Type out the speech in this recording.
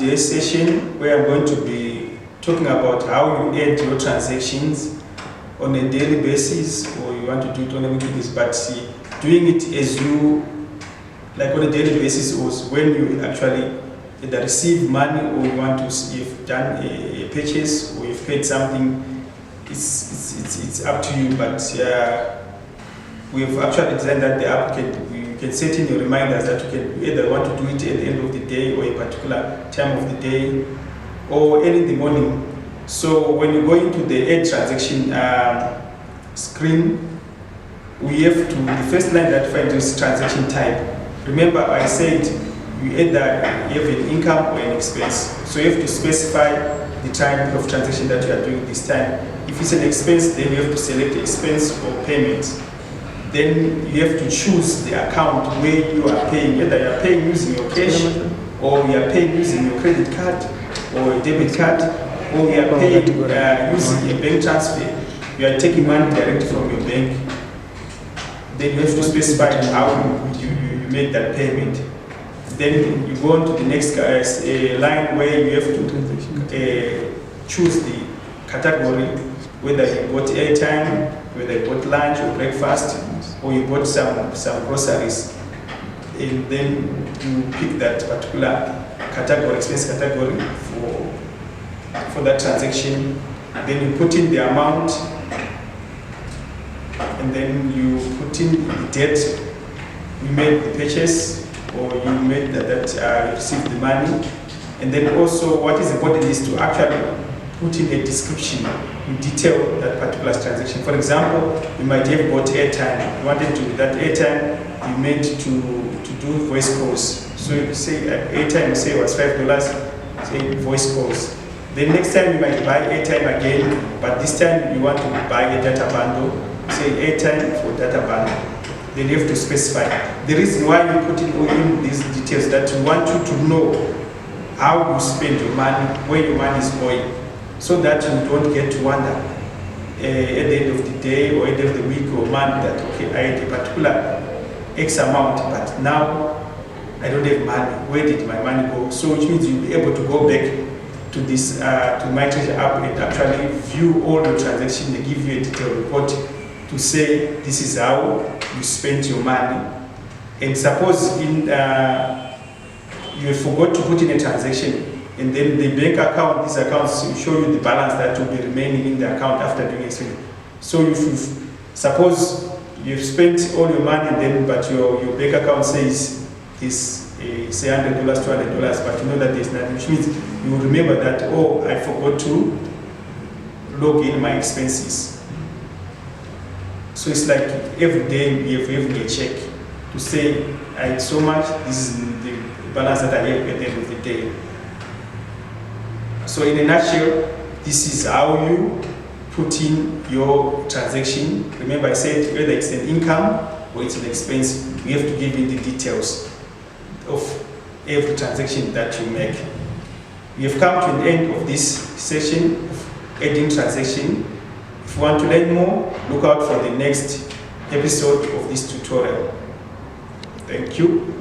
today's session, where I'm going to be talking about how you add your transactions on a daily basis, or you want to do it on a weekly basis, but doing it as you, like on a daily basis, or when you actually either receive money, or you want to, you've done a purchase, or you've paid something. It's up to you, but we've actually designed that the app you can set in your reminders that you can either want to do it at the end of the day, or a particular time of the day, or early in the morning. So when you go into the add transaction screen, we have to, the first line that finds is transaction type. Remember, I said you either have an income or an expense. So you have to specify the type of transaction that you are doing this time. If it's an expense, then you have to select expense or payment. Then you have to choose the account where you are paying. Either you are paying using your cash, or you are paying using your credit card or a debit card, or you are paying using a bank transfer. You are taking money directly from your bank. Then you have to specify how you make that payment. Then you go on to the next line where you have to choose the category, whether you bought airtime, whether you bought lunch or breakfast, or you bought some groceries. And then you pick that particular category, expense category for that transaction. Then you put in the amount, and then you put in the date you made the purchase, or you made that you received the money. And then also what is important is to actually put in a description in detail that particular transaction. For example, you might have bought airtime. You wanted to, that airtime you made to do voice calls. So you say airtime, you say it was $5, say voice calls. Then next time you might buy airtime again, but this time you want to buy a data bundle, say airtime for data bundle. Then you have to specify. The reason why you put in these details, that you want you to know how you spend your money, where your money is going, so that you don't get to wonder at the end of the day or at the end of the week or month that, okay, I had a particular X amount, but now I don't have money. Where did my money go? So which means you'll be able to go back to this, to MyTreasure app, and actually view all your transactions. They give you a detailed report to say this is how you spent your money. And suppose you forgot to put in a transaction, and then the bank account, these accounts will show you the balance that will be remaining in the account after doing exchange. So if you suppose you've spent all your money, and then but your bank account says this say $100, $200, but you know that there's nothing, which means you will remember that, oh, I forgot to log in my expenses. So it's like every day we have having a check to say, I had so much, this is the balance that I have at the end of the day. So in a nutshell, this is how you put in your transaction. Remember I said whether it's an income or it's an expense, you have to give in the details of every transaction that you make. We have come to an end of this session of adding transaction. If you want to learn more, look out for the next episode of this tutorial. Thank you.